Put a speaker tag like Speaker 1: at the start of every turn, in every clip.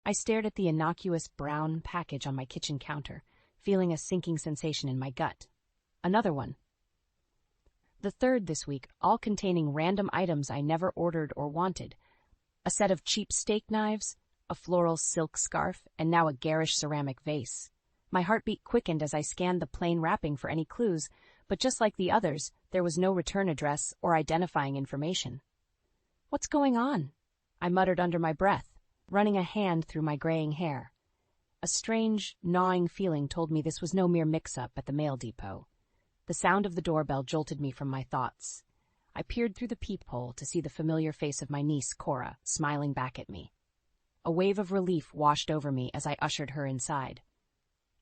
Speaker 1: I stared at the innocuous brown package on my kitchen counter, feeling a sinking sensation in my gut. Another one. The third this week, all containing random items I never ordered or wanted. A set of cheap steak knives, a floral silk scarf, and now a garish ceramic vase. My heartbeat quickened as I scanned the plain wrapping for any clues, but just like the others, there was no return address or identifying information. "What's going on?" I muttered under my breath, running a hand through my graying hair. A strange, gnawing feeling told me this was no mere mix-up at the mail depot. The sound of the doorbell jolted me from my thoughts. I peered through the peephole to see the familiar face of my niece, Cora, smiling back at me. A wave of relief washed over me as I ushered her inside.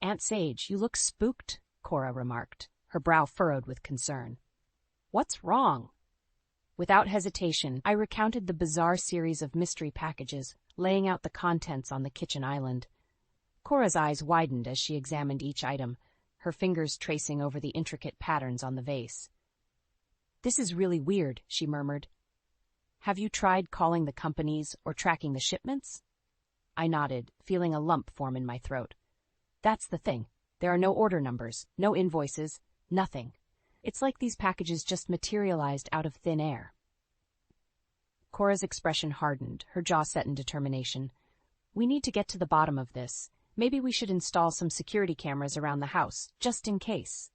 Speaker 1: "Aunt Sage, you look spooked," Cora remarked, her brow furrowed with concern. "What's wrong?" Without hesitation, I recounted the bizarre series of mystery packages, laying out the contents on the kitchen island. Cora's eyes widened as she examined each item, her fingers tracing over the intricate patterns on the vase. "This is really weird," she murmured. "Have you tried calling the companies or tracking the shipments?" I nodded, feeling a lump form in my throat. "That's the thing. There are no order numbers, no invoices, nothing. It's like these packages just materialized out of thin air." Cora's expression hardened, her jaw set in determination. "We need to get to the bottom of this. Maybe we should install some security cameras around the house, just in case."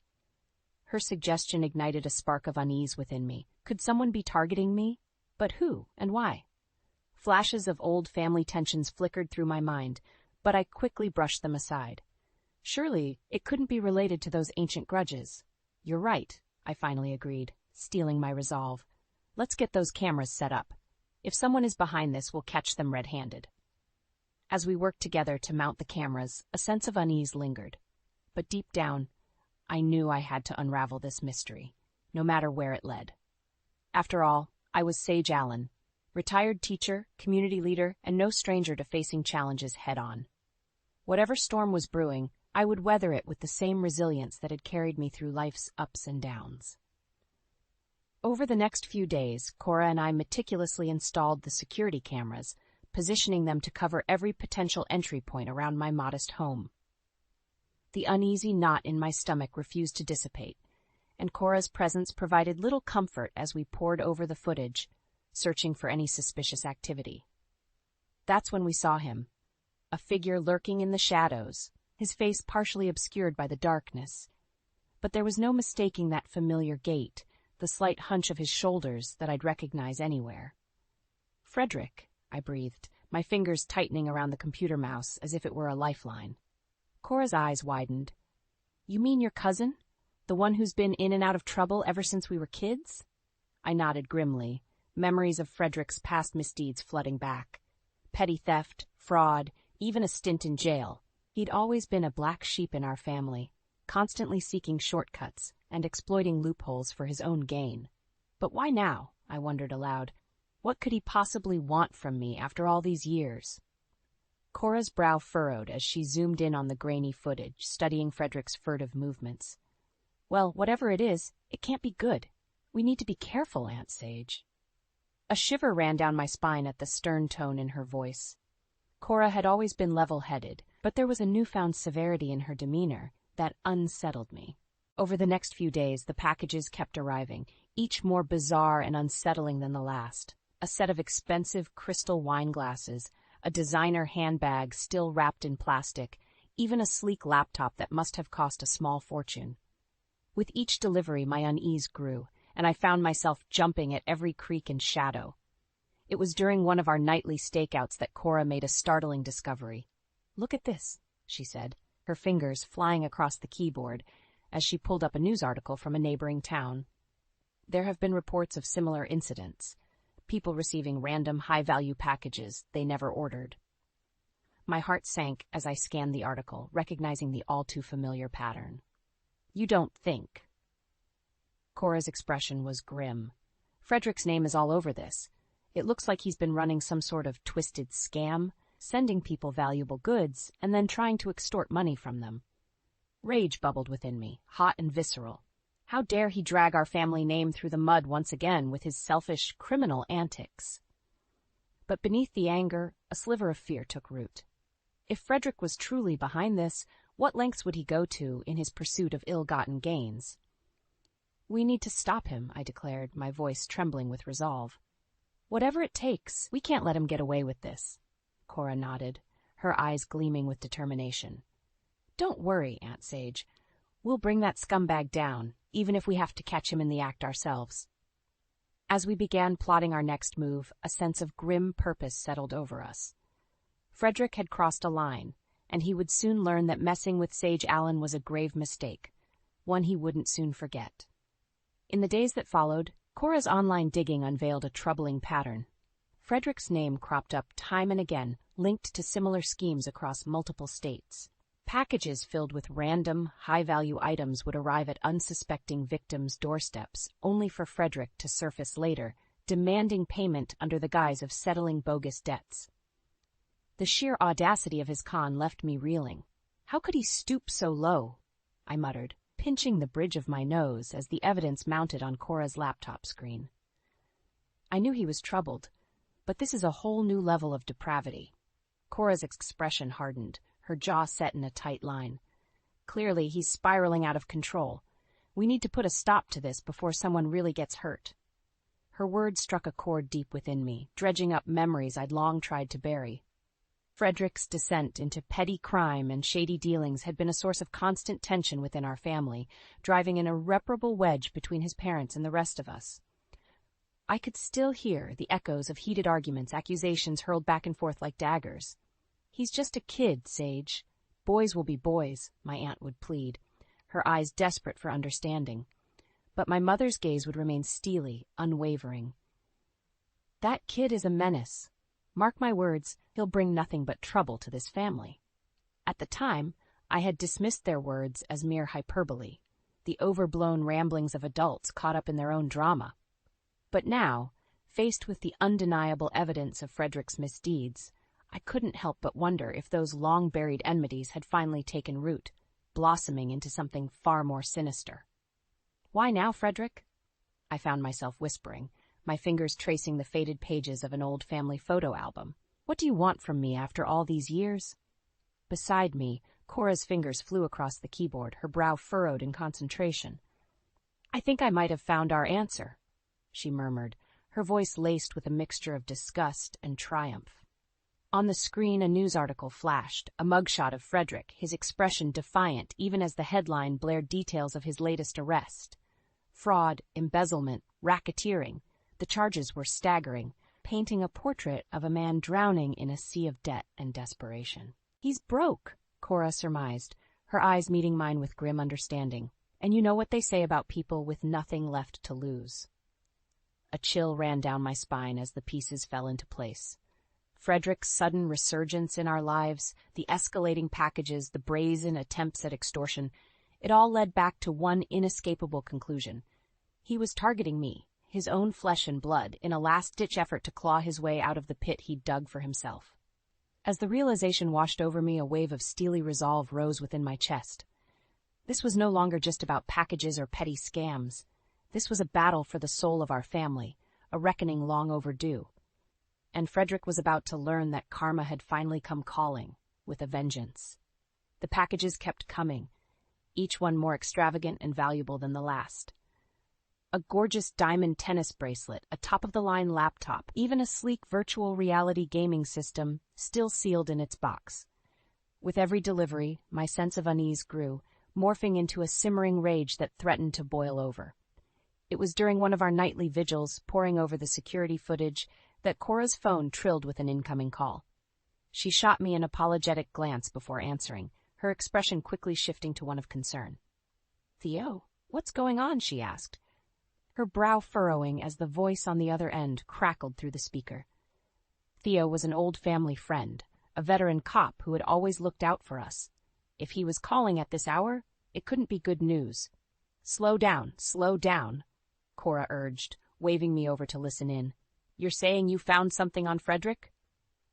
Speaker 1: Her suggestion ignited a spark of unease within me. Could someone be targeting me? But who and why? Flashes of old family tensions flickered through my mind, but I quickly brushed them aside. Surely it couldn't be related to those ancient grudges. "You're right," I finally agreed, steeling my resolve. "Let's get those cameras set up. If someone is behind this, we'll catch them red-handed." As we worked together to mount the cameras, a sense of unease lingered. But deep down, I knew I had to unravel this mystery, no matter where it led. After all, I was Sage Allen, retired teacher, community leader, and no stranger to facing challenges head-on. Whatever storm was brewing, I would weather it with the same resilience that had carried me through life's ups and downs. Over the next few days, Cora and I meticulously installed the security cameras, positioning them to cover every potential entry point around my modest home. The uneasy knot in my stomach refused to dissipate, and Cora's presence provided little comfort as we pored over the footage, searching for any suspicious activity. That's when we saw him, a figure lurking in the shadows, his face partially obscured by the darkness. But there was no mistaking that familiar gait, the slight hunch of his shoulders that I'd recognize anywhere. "Frederick," I breathed, my fingers tightening around the computer mouse as if it were a lifeline. Cora's eyes widened. "You mean your cousin? The one who's been in and out of trouble ever since we were kids?" I nodded grimly, memories of Frederick's past misdeeds flooding back. Petty theft, fraud, even a stint in jail. He'd always been a black sheep in our family, constantly seeking shortcuts and exploiting loopholes for his own gain. But why now? I wondered aloud. What could he possibly want from me after all these years? Cora's brow furrowed as she zoomed in on the grainy footage, studying Frederick's furtive movements. "Well, whatever it is, it can't be good. We need to be careful, Aunt Sage." A shiver ran down my spine at the stern tone in her voice. Cora had always been level-headed, but there was a newfound severity in her demeanor that unsettled me. Over the next few days, the packages kept arriving, each more bizarre and unsettling than the last. A set of expensive crystal wine glasses, a designer handbag still wrapped in plastic, even a sleek laptop that must have cost a small fortune. With each delivery, my unease grew, and I found myself jumping at every creak and shadow. It was during one of our nightly stakeouts that Cora made a startling discovery. "Look at this," she said, her fingers flying across the keyboard as she pulled up a news article from a neighboring town. There have been reports of similar incidents, people receiving random high-value packages they never ordered. My heart sank as I scanned the article, recognizing the all-too-familiar pattern. "You don't think?" Cora's expression was grim. "Frederick's name is all over this. It looks like he's been running some sort of twisted scam, sending people valuable goods, and then trying to extort money from them." Rage bubbled within me, hot and visceral. How dare he drag our family name through the mud once again with his selfish, criminal antics? But beneath the anger, a sliver of fear took root. If Frederick was truly behind this, what lengths would he go to in his pursuit of ill-gotten gains? "We need to stop him," I declared, my voice trembling with resolve. "Whatever it takes, we can't let him get away with this." Cora nodded, her eyes gleaming with determination. "Don't worry, Aunt Sage. We'll bring that scumbag down, even if we have to catch him in the act ourselves." As we began plotting our next move, a sense of grim purpose settled over us. Frederick had crossed a line, and he would soon learn that messing with Sage Allen was a grave mistake, one he wouldn't soon forget. In the days that followed, Cora's online digging unveiled a troubling pattern. Frederick's name cropped up time and again, linked to similar schemes across multiple states. Packages filled with random, high-value items would arrive at unsuspecting victims' doorsteps, only for Frederick to surface later, demanding payment under the guise of settling bogus debts. The sheer audacity of his con left me reeling. How could he stoop so low? I muttered, pinching the bridge of my nose as the evidence mounted on Cora's laptop screen. I knew he was troubled, but this is a whole new level of depravity. Cora's expression hardened, her jaw set in a tight line. Clearly, he's spiraling out of control. We need to put a stop to this before someone really gets hurt. Her words struck a chord deep within me, dredging up memories I'd long tried to bury. Frederick's descent into petty crime and shady dealings had been a source of constant tension within our family, driving an irreparable wedge between his parents and the rest of us. I could still hear the echoes of heated arguments, accusations hurled back and forth like daggers. "He's just a kid, Sage. Boys will be boys," my aunt would plead, her eyes desperate for understanding. But my mother's gaze would remain steely, unwavering. "That kid is a menace. Mark my words, he'll bring nothing but trouble to this family." At the time, I had dismissed their words as mere hyperbole, the overblown ramblings of adults caught up in their own drama. But now, faced with the undeniable evidence of Frederick's misdeeds, I couldn't help but wonder if those long-buried enmities had finally taken root, blossoming into something far more sinister. "Why now, Frederick?" I found myself whispering, my fingers tracing the faded pages of an old family photo album. "What do you want from me after all these years?" Beside me, Cora's fingers flew across the keyboard, her brow furrowed in concentration. "I think I might have found our answer," she murmured, her voice laced with a mixture of disgust and triumph. On the screen, a news article flashed, a mugshot of Frederick, his expression defiant even as the headline blared details of his latest arrest. Fraud, embezzlement, racketeering. The charges were staggering, painting a portrait of a man drowning in a sea of debt and desperation. "He's broke," Cora surmised, her eyes meeting mine with grim understanding. "And you know what they say about people with nothing left to lose." A chill ran down my spine as the pieces fell into place. Frederick's sudden resurgence in our lives, the escalating packages, the brazen attempts at extortion, it all led back to one inescapable conclusion. He was targeting me, his own flesh and blood, in a last-ditch effort to claw his way out of the pit he'd dug for himself. As the realization washed over me, a wave of steely resolve rose within my chest. This was no longer just about packages or petty scams. This was a battle for the soul of our family, a reckoning long overdue. And Frederick was about to learn that karma had finally come calling, with a vengeance. The packages kept coming, each one more extravagant and valuable than the last. A gorgeous diamond tennis bracelet, a top-of-the-line laptop, even a sleek virtual reality gaming system, still sealed in its box. With every delivery, my sense of unease grew, morphing into a simmering rage that threatened to boil over. It was during one of our nightly vigils, poring over the security footage, that Cora's phone trilled with an incoming call. She shot me an apologetic glance before answering, her expression quickly shifting to one of concern. "Theo, what's going on?" she asked, her brow furrowing as the voice on the other end crackled through the speaker. Theo was an old family friend, a veteran cop who had always looked out for us. If he was calling at this hour, it couldn't be good news. Slow down," Cora urged, waving me over to listen in. "You're saying you found something on Frederick?"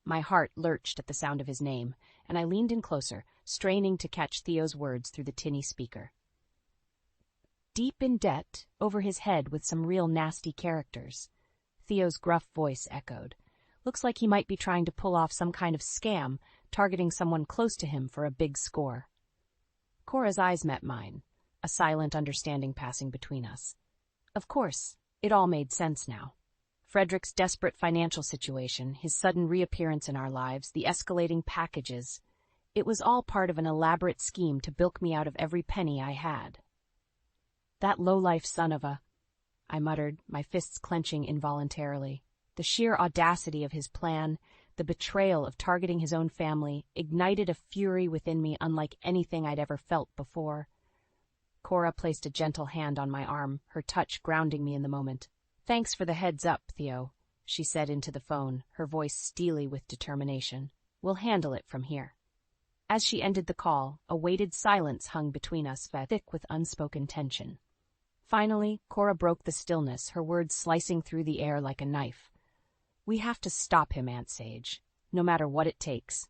Speaker 1: My heart lurched at the sound of his name, and I leaned in closer, straining to catch Theo's words through the tinny speaker. "Deep in debt, over his head with some real nasty characters," Theo's gruff voice echoed. "Looks like he might be trying to pull off some kind of scam, targeting someone close to him for a big score. Cora's eyes met mine, a silent understanding passing between us. Of course, it all made sense now. Frederick's desperate financial situation, his sudden reappearance in our lives, the escalating packages. It was all part of an elaborate scheme to bilk me out of every penny I had. That low-life son of a... I muttered, my fists clenching involuntarily. The sheer audacity of his plan, the betrayal of targeting his own family, ignited a fury within me unlike anything I'd ever felt before. Cora placed a gentle hand on my arm, her touch grounding me in the moment. "Thanks for the heads up, Theo," she said into the phone, her voice steely with determination. "We'll handle it from here." As she ended the call, a weighted silence hung between us, thick with unspoken tension. Finally, Cora broke the stillness, her words slicing through the air like a knife. "We have to stop him, Aunt Sage, no matter what it takes."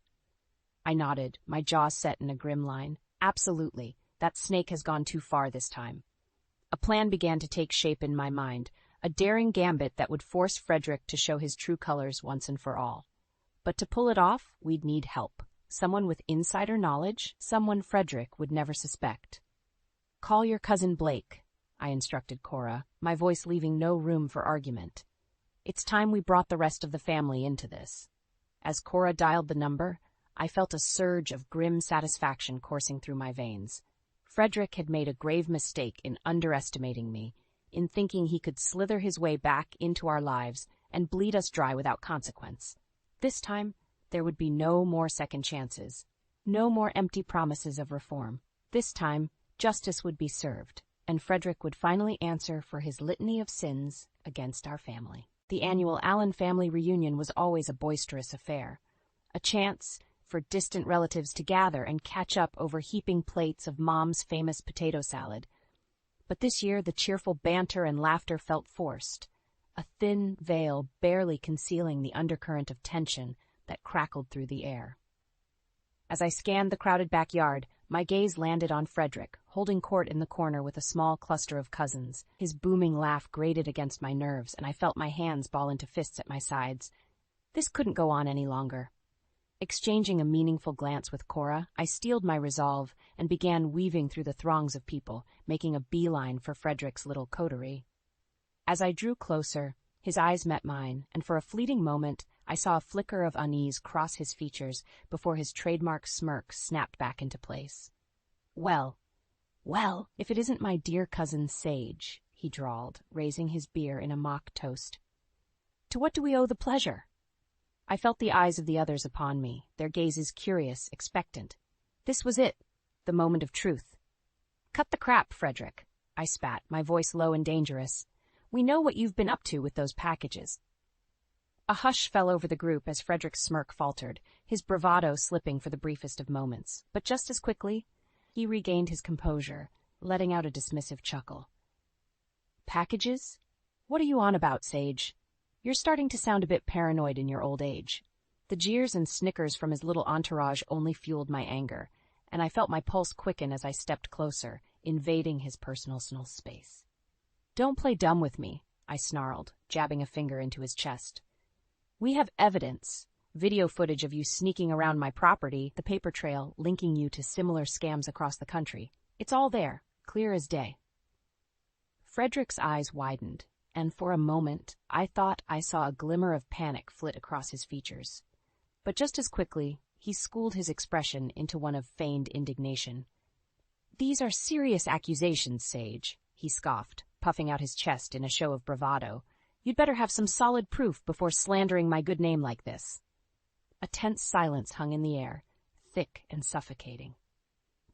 Speaker 1: I nodded, my jaw set in a grim line. "Absolutely. That snake has gone too far this time." A plan began to take shape in my mind, a daring gambit that would force Frederick to show his true colors once and for all. But to pull it off, we'd need help. Someone with insider knowledge, someone Frederick would never suspect. "Call your cousin Blake," I instructed Cora, my voice leaving no room for argument. It's time we brought the rest of the family into this. As Cora dialed the number, I felt a surge of grim satisfaction coursing through my veins. Frederick had made a grave mistake in underestimating me, in thinking he could slither his way back into our lives and bleed us dry without consequence. This time, there would be no more second chances, no more empty promises of reform. This time, justice would be served, and Frederick would finally answer for his litany of sins against our family. The annual Allen family reunion was always a boisterous affair, a chance for distant relatives to gather and catch up over heaping plates of Mom's famous potato salad. But this year the cheerful banter and laughter felt forced, a thin veil barely concealing the undercurrent of tension that crackled through the air. As I scanned the crowded backyard, my gaze landed on Frederick, holding court in the corner with a small cluster of cousins. His booming laugh grated against my nerves, and I felt my hands ball into fists at my sides. This couldn't go on any longer. Exchanging a meaningful glance with Cora, I steeled my resolve and began weaving through the throngs of people, making a beeline for Frederick's little coterie. As I drew closer, his eyes met mine, and for a fleeting moment, I saw a flicker of unease cross his features before his trademark smirk snapped back into place. Well, if it isn't my dear cousin Sage," he drawled, raising his beer in a mock toast. "To what do we owe the pleasure?" I felt the eyes of the others upon me, their gazes curious, expectant. This was it, the moment of truth. "Cut the crap, Frederick," I spat, my voice low and dangerous. "We know what you've been up to with those packages." A hush fell over the group as Frederick's smirk faltered, his bravado slipping for the briefest of moments. But just as quickly, he regained his composure, letting out a dismissive chuckle. "Packages? What are you on about, Sage? You're starting to sound a bit paranoid in your old age." The jeers and snickers from his little entourage only fueled my anger, and I felt my pulse quicken as I stepped closer, invading his personal space. "Don't play dumb with me," I snarled, jabbing a finger into his chest. "We have evidence, video footage of you sneaking around my property, the paper trail linking you to similar scams across the country. It's all there, clear as day." Frederick's eyes widened, and for a moment I thought I saw a glimmer of panic flit across his features. But just as quickly, he schooled his expression into one of feigned indignation. "These are serious accusations, Sage," he scoffed, puffing out his chest in a show of bravado. "You'd better have some solid proof before slandering my good name like this." A tense silence hung in the air, thick and suffocating.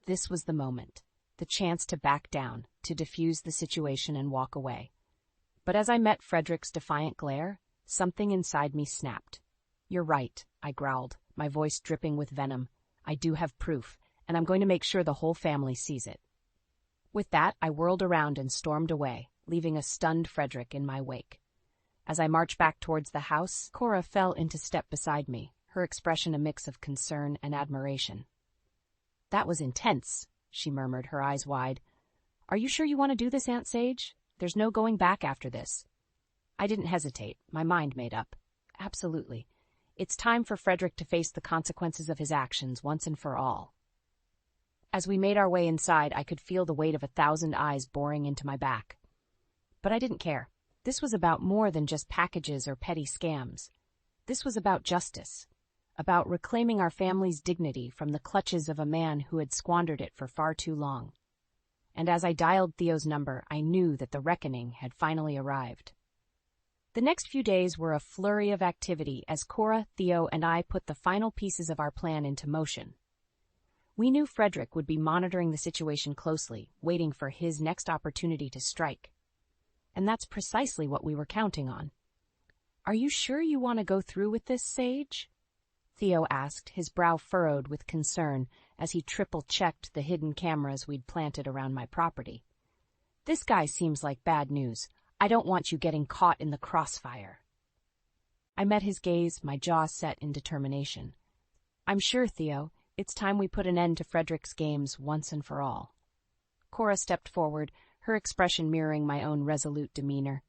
Speaker 1: This was the moment, the chance to back down, to defuse the situation and walk away. But as I met Frederick's defiant glare, something inside me snapped. "You're right," I growled, my voice dripping with venom. "I do have proof, and I'm going to make sure the whole family sees it." With that, I whirled around and stormed away, leaving a stunned Frederick in my wake. As I marched back towards the house, Cora fell into step beside me, her expression a mix of concern and admiration. "That was intense," she murmured, her eyes wide. "Are you sure you want to do this, Aunt Sage? There's no going back after this." I didn't hesitate, my mind made up. Absolutely. It's time for Frederick to face the consequences of his actions once and for all. As we made our way inside, I could feel the weight of 1,000 eyes boring into my back. But I didn't care. This was about more than just packages or petty scams. This was about justice, about reclaiming our family's dignity from the clutches of a man who had squandered it for far too long. And as I dialed Theo's number, I knew that the reckoning had finally arrived. The next few days were a flurry of activity as Cora, Theo, and I put the final pieces of our plan into motion. We knew Frederick would be monitoring the situation closely, waiting for his next opportunity to strike. And that's precisely what we were counting on. "Are you sure you want to go through with this, Sage?" Theo asked, his brow furrowed with concern as he triple-checked the hidden cameras we'd planted around my property. "This guy seems like bad news. I don't want you getting caught in the crossfire." I met his gaze, my jaw set in determination. "I'm sure, Theo. It's time we put an end to Frederick's games once and for all." Cora stepped forward, her expression mirroring my own resolute demeanor.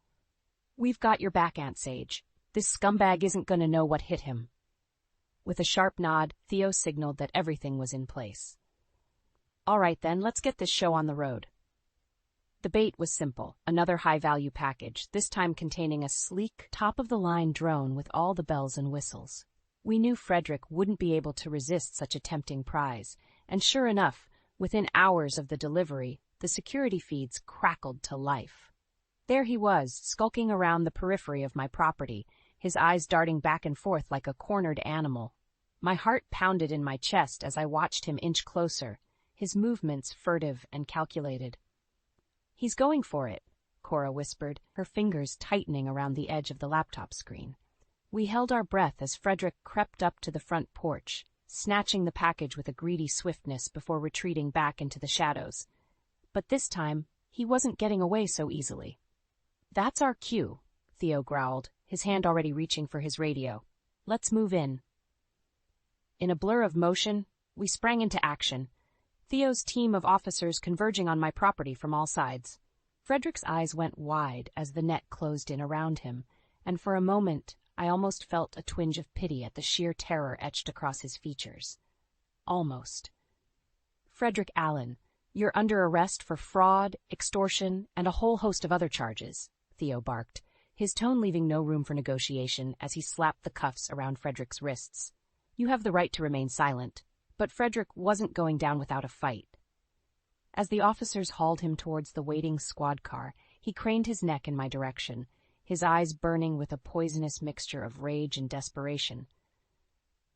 Speaker 1: "We've got your back, Aunt Sage. This scumbag isn't going to know what hit him." With a sharp nod, Theo signaled that everything was in place. "All right then, let's get this show on the road." The bait was simple, another high-value package, this time containing a sleek, top-of-the-line drone with all the bells and whistles. We knew Frederick wouldn't be able to resist such a tempting prize, and sure enough, within hours of the delivery, the security feeds crackled to life. There he was, skulking around the periphery of my property, his eyes darting back and forth like a cornered animal. My heart pounded in my chest as I watched him inch closer, his movements furtive and calculated. "He's going for it," Cora whispered, her fingers tightening around the edge of the laptop screen. We held our breath as Frederick crept up to the front porch, snatching the package with a greedy swiftness before retreating back into the shadows. But this time, he wasn't getting away so easily. "That's our cue," Theo growled, his hand already reaching for his radio. "Let's move in." In a blur of motion, we sprang into action, Theo's team of officers converging on my property from all sides. Frederick's eyes went wide as the net closed in around him, and for a moment I almost felt a twinge of pity at the sheer terror etched across his features. Almost. "Frederick Allen, you're under arrest for fraud, extortion, and a whole host of other charges," Theo barked, his tone leaving no room for negotiation as he slapped the cuffs around Frederick's wrists. "You have the right to remain silent." But Frederick wasn't going down without a fight. As the officers hauled him towards the waiting squad car, he craned his neck in my direction, his eyes burning with a poisonous mixture of rage and desperation.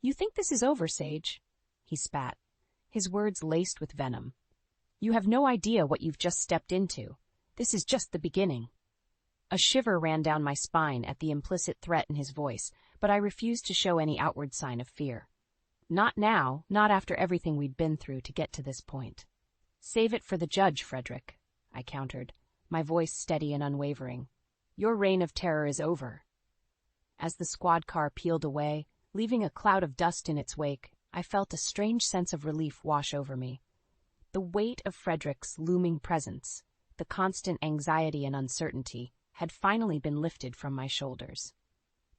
Speaker 1: "You think this is over, Sage?" he spat, his words laced with venom. "You have no idea what you've just stepped into. This is just the beginning." A shiver ran down my spine at the implicit threat in his voice, but I refused to show any outward sign of fear. Not now, not after everything we'd been through to get to this point. "Save it for the judge, Frederick," I countered, my voice steady and unwavering. "Your reign of terror is over." As the squad car peeled away, leaving a cloud of dust in its wake, I felt a strange sense of relief wash over me. The weight of Frederick's looming presence, the constant anxiety and uncertainty, had finally been lifted from my shoulders.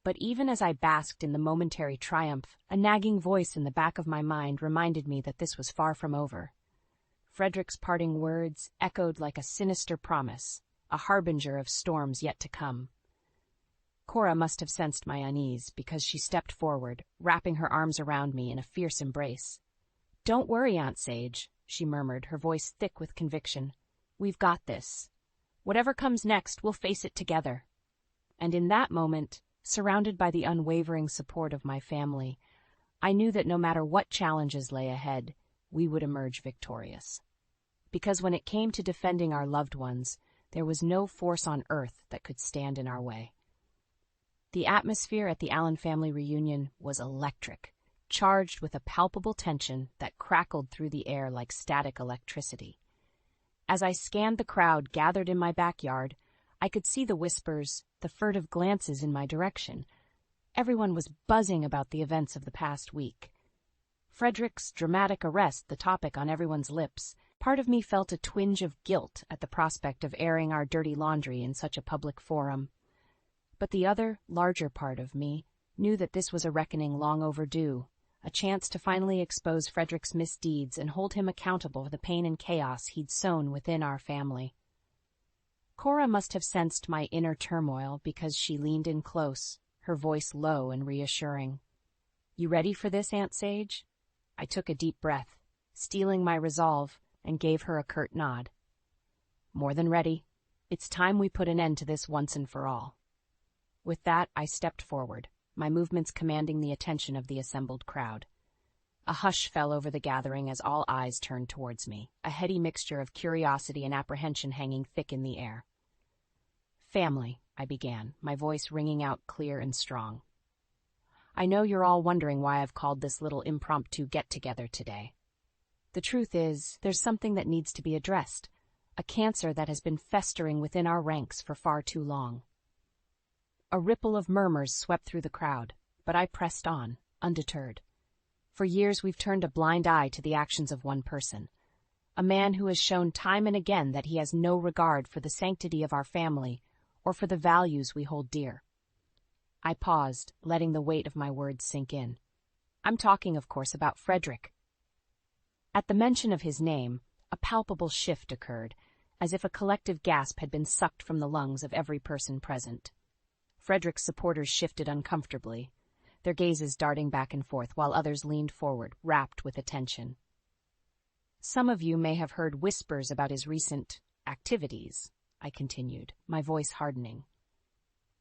Speaker 1: But even as I basked in the momentary triumph, a nagging voice in the back of my mind reminded me that this was far from over. Frederick's parting words echoed like a sinister promise, a harbinger of storms yet to come. Cora must have sensed my unease because she stepped forward, wrapping her arms around me in a fierce embrace. "Don't worry, Aunt Sage," she murmured, her voice thick with conviction. "We've got this. Whatever comes next, we'll face it together." And in that moment, surrounded by the unwavering support of my family, I knew that no matter what challenges lay ahead, we would emerge victorious. Because when it came to defending our loved ones, there was no force on earth that could stand in our way. The atmosphere at the Allen family reunion was electric, charged with a palpable tension that crackled through the air like static electricity. As I scanned the crowd gathered in my backyard, I could see the whispers, the furtive glances in my direction. Everyone was buzzing about the events of the past week. Frederick's dramatic arrest the topic on everyone's lips. Part of me felt a twinge of guilt at the prospect of airing our dirty laundry in such a public forum. But the other, larger part of me knew that this was a reckoning long overdue, a chance to finally expose Frederick's misdeeds and hold him accountable for the pain and chaos he'd sown within our family. Cora must have sensed my inner turmoil because she leaned in close, her voice low and reassuring. "You ready for this, Aunt Sage?" I took a deep breath, steeling my resolve, and gave her a curt nod. "More than ready. It's time we put an end to this once and for all." With that, I stepped forward, my movements commanding the attention of the assembled crowd. A hush fell over the gathering as all eyes turned towards me, a heady mixture of curiosity and apprehension hanging thick in the air. "Family," I began, my voice ringing out clear and strong. "I know you're all wondering why I've called this little impromptu get-together today. The truth is, there's something that needs to be addressed, a cancer that has been festering within our ranks for far too long." A ripple of murmurs swept through the crowd, but I pressed on, undeterred. For years we've turned a blind eye to the actions of one person, a man who has shown time and again that he has no regard for the sanctity of our family or for the values we hold dear. I paused, letting the weight of my words sink in. I'm talking, of course, about Frederick. At the mention of his name, a palpable shift occurred, as if a collective gasp had been sucked from the lungs of every person present. Frederick's supporters shifted uncomfortably, their gazes darting back and forth while others leaned forward, rapt with attention. "Some of you may have heard whispers about his recent activities," I continued, my voice hardening.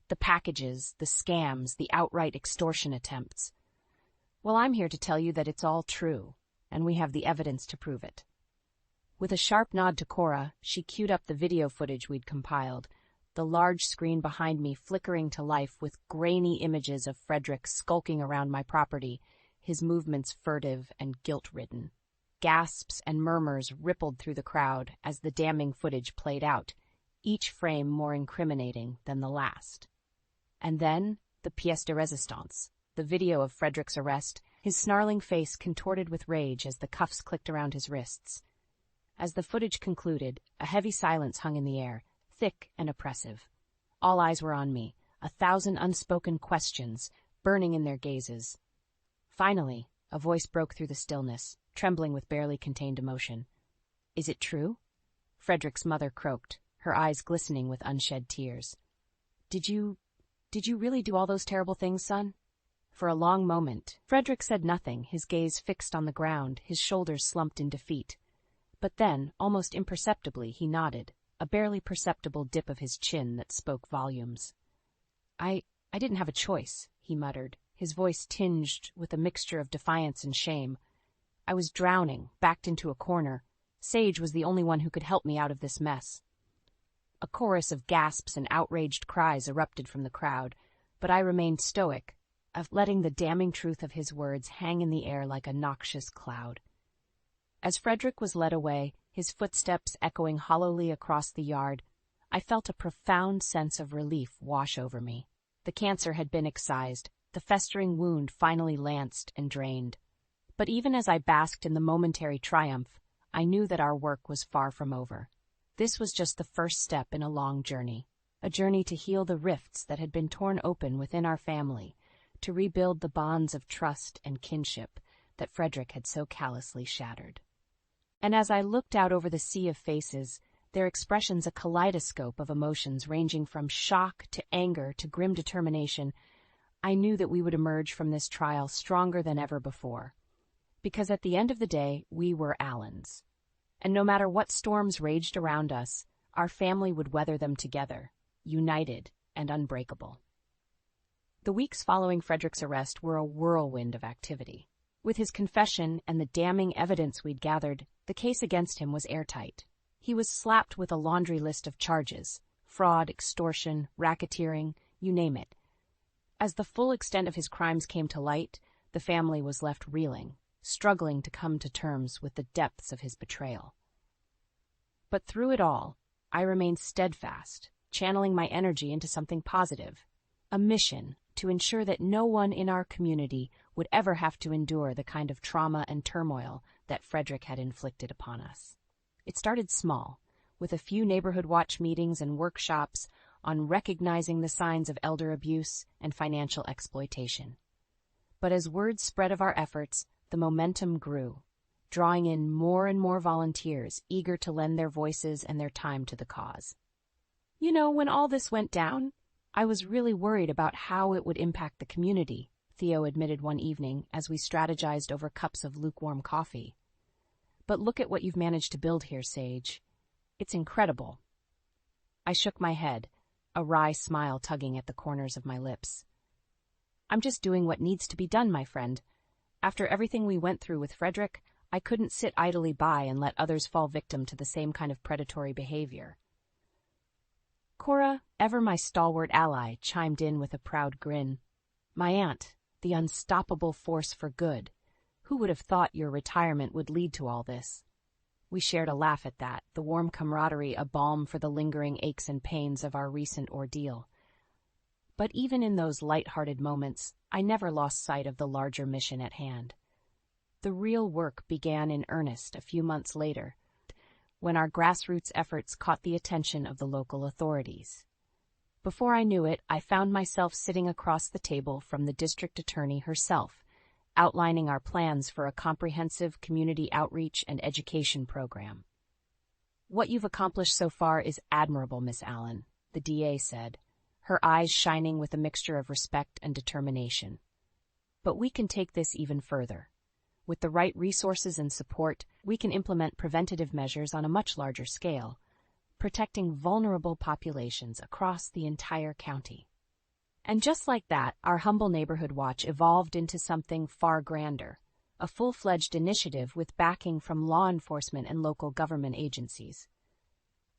Speaker 1: "The packages, the scams, the outright extortion attempts. Well, I'm here to tell you that it's all true, and we have the evidence to prove it." With a sharp nod to Cora, she queued up the video footage we'd compiled, the large screen behind me flickering to life with grainy images of Frederick skulking around my property, his movements furtive and guilt-ridden. Gasps and murmurs rippled through the crowd as the damning footage played out, each frame more incriminating than the last. And then, the pièce de résistance, the video of Frederick's arrest, his snarling face contorted with rage as the cuffs clicked around his wrists. As the footage concluded, a heavy silence hung in the air, thick and oppressive. All eyes were on me, 1,000 unspoken questions burning in their gazes. Finally, a voice broke through the stillness, trembling with barely contained emotion. "Is it true?" Frederick's mother croaked, her eyes glistening with unshed tears. Did you really do all those terrible things, son?" For a long moment, Frederick said nothing, his gaze fixed on the ground, his shoulders slumped in defeat. But then, almost imperceptibly, he nodded, a barely perceptible dip of his chin that spoke volumes. I didn't have a choice," he muttered, his voice tinged with a mixture of defiance and shame. "I was drowning, backed into a corner. Sage was the only one who could help me out of this mess." A chorus of gasps and outraged cries erupted from the crowd, but I remained stoic, letting the damning truth of his words hang in the air like a noxious cloud. As Frederick was led away, his footsteps echoing hollowly across the yard, I felt a profound sense of relief wash over me. The cancer had been excised, the festering wound finally lanced and drained. But even as I basked in the momentary triumph, I knew that our work was far from over. This was just the first step in a long journey, a journey to heal the rifts that had been torn open within our family, to rebuild the bonds of trust and kinship that Frederick had so callously shattered. And as I looked out over the sea of faces, their expressions a kaleidoscope of emotions ranging from shock to anger to grim determination, I knew that we would emerge from this trial stronger than ever before. Because at the end of the day, we were Allens. And no matter what storms raged around us, our family would weather them together, united and unbreakable. The weeks following Frederick's arrest were a whirlwind of activity. With his confession and the damning evidence we'd gathered, the case against him was airtight. He was slapped with a laundry list of charges: fraud, extortion, racketeering, you name it. As the full extent of his crimes came to light, the family was left reeling, struggling to come to terms with the depths of his betrayal. But through it all, I remained steadfast, channeling my energy into something positive, a mission to ensure that no one in our community would ever have to endure the kind of trauma and turmoil that Frederick had inflicted upon us. It started small, with a few neighborhood watch meetings and workshops, on recognizing the signs of elder abuse and financial exploitation. But as word spread of our efforts, the momentum grew, drawing in more and more volunteers eager to lend their voices and their time to the cause. You know, when all this went down, I was really worried about how it would impact the community, Theo admitted one evening as we strategized over cups of lukewarm coffee. But look at what you've managed to build here, Sage. It's incredible. I shook my head, a wry smile tugging at the corners of my lips. I'm just doing what needs to be done, my friend. After everything we went through with Frederick, I couldn't sit idly by and let others fall victim to the same kind of predatory behavior. Cora, ever my stalwart ally, chimed in with a proud grin. My aunt, the unstoppable force for good. Who would have thought your retirement would lead to all this? We shared a laugh at that, the warm camaraderie a balm for the lingering aches and pains of our recent ordeal. But even in those light-hearted moments, I never lost sight of the larger mission at hand. The real work began in earnest a few months later, when our grassroots efforts caught the attention of the local authorities. Before I knew it, I found myself sitting across the table from the district attorney herself, outlining our plans for a comprehensive community outreach and education program. What you've accomplished so far is admirable, Miss Allen, the DA said, her eyes shining with a mixture of respect and determination. But we can take this even further. With the right resources and support, we can implement preventative measures on a much larger scale, protecting vulnerable populations across the entire county. And just like that, our humble neighborhood watch evolved into something far grander, a full-fledged initiative with backing from law enforcement and local government agencies.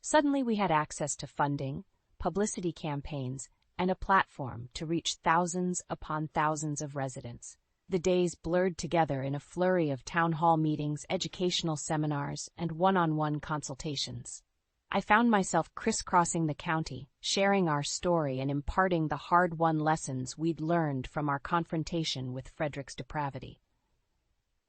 Speaker 1: Suddenly we had access to funding, publicity campaigns, and a platform to reach thousands upon thousands of residents. The days blurred together in a flurry of town hall meetings, educational seminars, and one-on-one consultations. I found myself crisscrossing the county, sharing our story and imparting the hard-won lessons we'd learned from our confrontation with Frederick's depravity.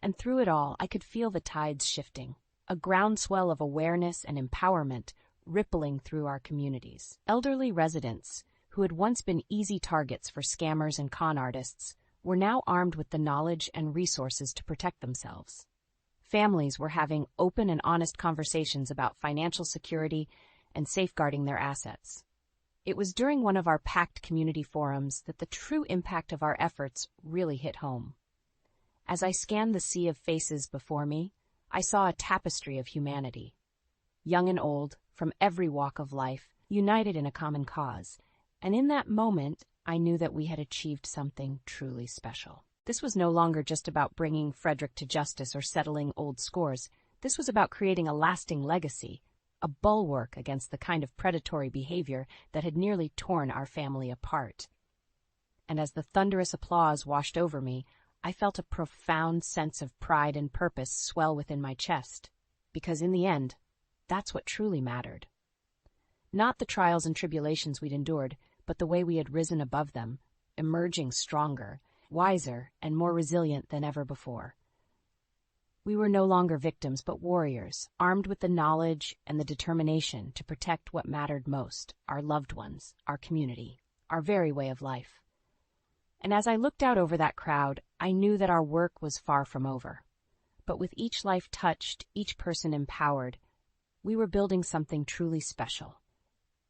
Speaker 1: And through it all, I could feel the tides shifting, a groundswell of awareness and empowerment rippling through our communities. Elderly residents, who had once been easy targets for scammers and con artists, were now armed with the knowledge and resources to protect themselves. Families were having open and honest conversations about financial security and safeguarding their assets. It was during one of our packed community forums that the true impact of our efforts really hit home. As I scanned the sea of faces before me, I saw a tapestry of humanity. Young and old, from every walk of life, united in a common cause, and in that moment, I knew that we had achieved something truly special. This was no longer just about bringing Frederick to justice or settling old scores. This was about creating a lasting legacy, a bulwark against the kind of predatory behavior that had nearly torn our family apart. And as the thunderous applause washed over me, I felt a profound sense of pride and purpose swell within my chest, because in the end, that's what truly mattered. Not the trials and tribulations we'd endured, but the way we had risen above them, emerging stronger, wiser, and more resilient than ever before. We were no longer victims, but warriors, armed with the knowledge and the determination to protect what mattered most, our loved ones, our community, our very way of life. And as I looked out over that crowd, I knew that our work was far from over. But with each life touched, each person empowered, we were building something truly special.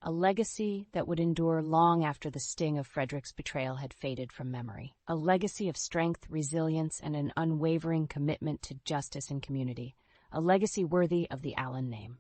Speaker 1: A legacy that would endure long after the sting of Frederick's betrayal had faded from memory. A legacy of strength, resilience, and an unwavering commitment to justice and community. A legacy worthy of the Allen name.